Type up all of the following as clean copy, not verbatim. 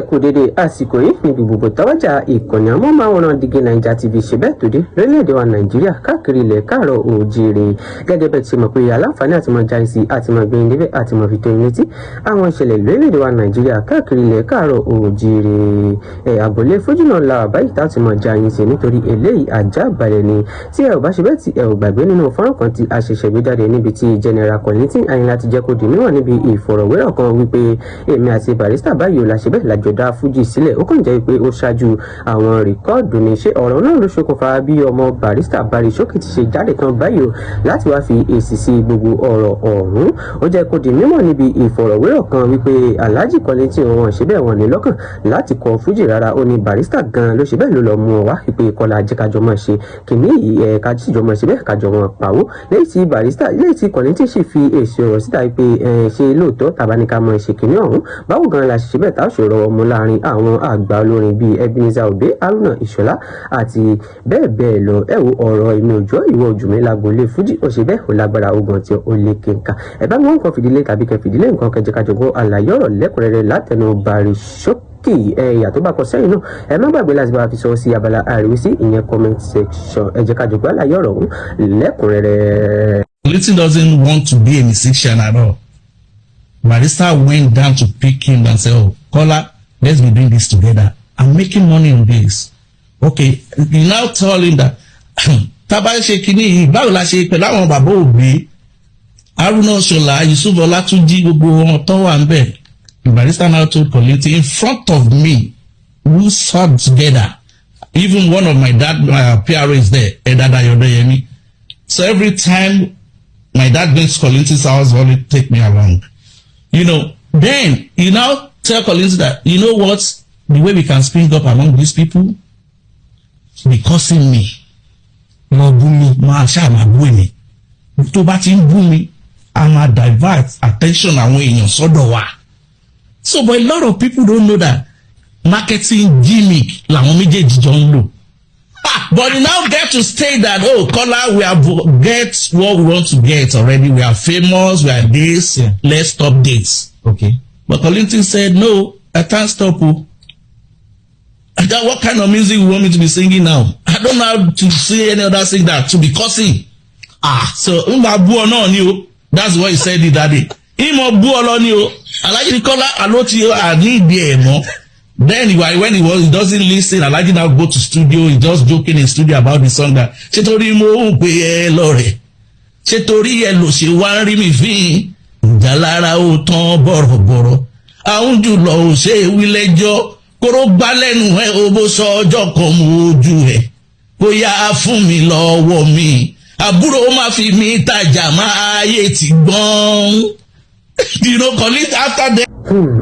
kú dédé àsìkò yìí níbi gbogbo tọ́wọ́jà ìkànnì amóhùnmáwòrán DIGINAIJA TV ṣe bẹ́ẹ̀ tó dé lórílẹ̀‐èdè wa Nàìjíríà káàkiri ilẹ̀ káàrọ̀ oòjíire gẹ́gẹ́ bẹ́ẹ̀ ti mọ̀ pé aláǹfààní àti mọ̀ jáì sí àti mọ̀ gbẹ̀yìn débẹ̀ àti mọ̀ fi tó yín létí àwọn ìṣẹ̀lẹ̀ lórílẹ̀‐èdè wa Nàìjíríà káàkiri ilẹ̀ káàrọ̀ oòjíire àgbọ̀lé Fuji náà la báyìí tá ti mọ̀ jáì sí nítorí eléyìí àjá balẹ̀ ni tí ẹ ò bá ṣe bẹ́ẹ̀ tí ẹ ò gbàgbé nínú fọ́nrán kan tí a ṣẹ̀ṣẹ̀ gbé jáde níbi tí General Kolinghton Ayinla ti jẹ́ kó di mímọ̀ níbi ìfọ̀rọ̀wérọ̀ kan wípé èmi àti Barrister báyìí ò la ṣe bẹ́ẹ̀ lájọ dá Fuji sílẹ̀ ó kàn jẹ́ pé ó ṣáájú àwọn rìkọ́ọ̀dù ní ṣe ọ̀rọ̀ náà ló ṣokùnfà bí ọmọ Barrister Showkey ti ṣe jáde tán báyìí o láti wá fi èsì sí gbogbo ọ̀rọ̀ ọ̀hún ó jẹ́ kó di mímọ̀ níbi ìfọ̀rọ̀wérọ̀ kan wípé Alhaji Kolinghton wọn ṣe bẹ́ẹ̀ wọn ní lọ́kàn láti kọ Fuji rárá ó ní Barrister gan ló ṣe bẹ́ẹ̀ ló lọ mú ọ wá wípé kọ́lá jẹ́ kájọ máa ṣe kìíní ẹ̀ka jíjọ máa ṣe bẹ́ẹ̀ kájọ máa pàwó lẹ́yìn tí Kolinghton sì fi èsì ọ̀rọ̀ síta wípé ṣe lóòótọ́ tàbáníkà máa ṣe kìíní ọ̀hún báwo gan la ṣe bẹ́ẹ̀ tá a ṣòro ọmọ láàrin àwọn àgbà olórin bíi Ebenezer Obey Haruna Ìṣọ̀lá àti bẹ́ẹ̀ bẹ́ẹ̀ lọ ẹ wo ọ̀rọ̀ èmi òjò ìwọ òjùmí lágbolé Fuji ó ṣe bẹ́ẹ̀ ó lágbára ogun tí ó lé kéka ẹ bá wọn kàn fìdílé tàbí kẹ fìdílé nǹkan kẹjẹ kájọgbọ́ àlàyé ọ̀rọ̀ lẹ́kùnrẹ́rẹ́ látẹnu Showkey ẹ̀yà tó bá kọ sẹ́yìn náà ẹ má gbàgbé láti bá wa fi sọ sí abala àríwísí ìyẹn comment section ẹ jẹ́ kájọgbọ́ àlàyé ọ̀rọ̀ ọ̀hún lẹ́kùnrẹ́rẹ́. Kolinghton doesn't want to be a musician at all. Barrister went down to pick him and said, "Oh, Kola, let's be doing this together. I'm making money on this." Okay, you now tell him that tábà ṣe kíní báwo la ṣe pẹ̀lú àwọn bàbá Òbí Haruna Ìṣọ̀lá Yusuf Ọlátúnjí gbogbo wọn tó wà ń bẹ̀. Barrister now told Kolinghton in front of me, we sat together. Even one of my dad PRO is there, Edada Yodeyemi. So every time my dad goes to Kolinghton's house, always take me along. You know, then you now tell Kolinghton that, you know what, the way we can spring up among these people, be cursing me. No boo me, ma sha ma boo me. To bá ti ń bú mi, I'ma divert attention àwọn èèyàn sọ́dọ̀ wa. So, but a lot of people don't know that marketing gimmick làwọn méjèèjì jọ ń lò. But you now get to state that, oh, Kola, we have get what we want to get already. We are famous, we are this, let's stop this. Okay. But Kolinghton said, no, I can't stop. What kind of music you want me to be singing now? I don't know how to say any other thing that to be cussing. So that's what he said that day. Then when he doesn't listen, Alhaji now go to studio, he just joking in studio about the song that Shetori mo pe e lore. Shetori e lo se wa ri mi fin. Jalara o tan boroboro. Ahun ju lo o se wi lejo. Koro gba lẹ́nu ẹ o bo so ọjọ́ kan mo ojú ẹ. Bóyá fún mi lọ́wọ́ mi. Àbúrò má fi mi tajà má ayé ti gbọ́n. You know, Kolinghton after that.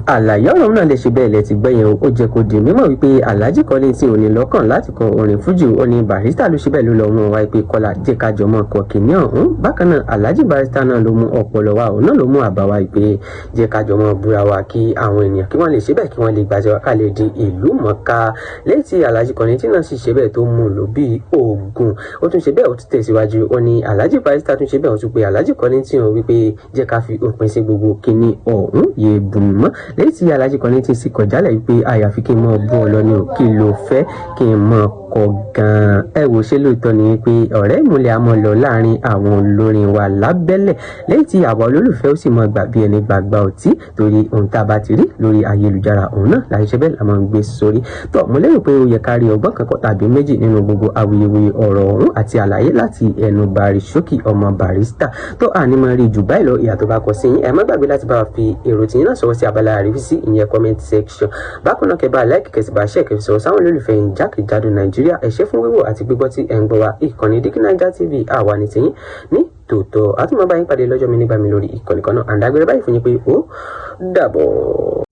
Àlàyé ọ̀rọ̀ náà lè ṣe bẹ́ẹ̀ lẹ ti gbẹ̀yìn ó jẹ́ kó di mímọ̀ wípé Alhaji Kolinghton ò ní lọ́kàn láti kọ orin Fuji ó ní Barrister ló ṣe bẹ́ẹ̀ ló lọ mú wa pé Kọ́lá jẹ́ ká jọ mọ́ ọkọ̀ kìíní ọ̀hún bákan náà Alhaji Barrister náà ló mú ọpọlọ wa òun náà ló mú àbá wa pé jẹ́ ká jọ mọ́ búra wa kí àwọn ènìyàn kí wọ́n lè ṣe bẹ́ẹ̀ kí wọ́n lè gbàjẹ́ wa ká lè di ìlú mọ̀ká lẹ́yìn tí Alhaji Kolinghton náà sì ṣe bẹ́ẹ̀ tó mú lò bí oògùn ó tún ṣe bẹ́ẹ̀ ó tún tẹ̀síwájú ó ní Alhaji Barrister tún ṣe bẹ́ẹ̀ ó tún pé Alhaji Kolinghton wípé jẹ́ ká fi òpin sí gbogbo kíní ọ̀hún yé bùn mọ́ lẹ́yìn tí Alhaji Kolinghton sì kọjálẹ̀ wípé àyàfi kí n mọ bú ọ lọ ní o kí ló fẹ́ kí n mọ kọ gan-an ẹ wò ṣé lóòótọ́ ni pé ọ̀rẹ́ ìmúlẹ̀ àmọ́ lọ láàrin àwọn olórin wa lábẹ́lẹ̀ lẹ́yìn tí àwa olólùfẹ́ ó sì mọ gbà bí ẹni gbàgbà ọtí torí ohun tá a bá ti rí lórí ayélujára òun náà láì ṣe bẹ́ẹ̀ la máa ń gbé sórí tó mo lérò pé ó yẹ ká rí ọgbọ́n kankan tàbí méjì nínú gbogbo awuyewuye ọ̀rọ̀ ọ̀hún àti àlàyé láti ẹnu Showkey ọmọ Barrister tó àní máa rí jù báyìí lọ ìyà tó bá kọ sí yín ẹ má gbàgbé láti bá wa fi èrò tiyín náà sọwọ́ sí abala àríwísí ìyẹn comment section bákan náà kẹ́ bá like kẹ́ sì bá share kẹ́ fi sọ̀rọ̀ sáwọn olólùfẹ́ yín jákèjádò Nàìjíríà ẹ ṣé fún wíwò àti gbígbọ́ tí ẹ ń gbọ́ wa ìkànnì DIGINAIJA TV àwa ní tiyín ní tòótọ́ àtúmọ̀ bá yín pàdé lọ́jọ́ mi nígbà mi lórí ìkànnì kan náà àǹdágbére báyìí fún yín pé ó dàbọ̀.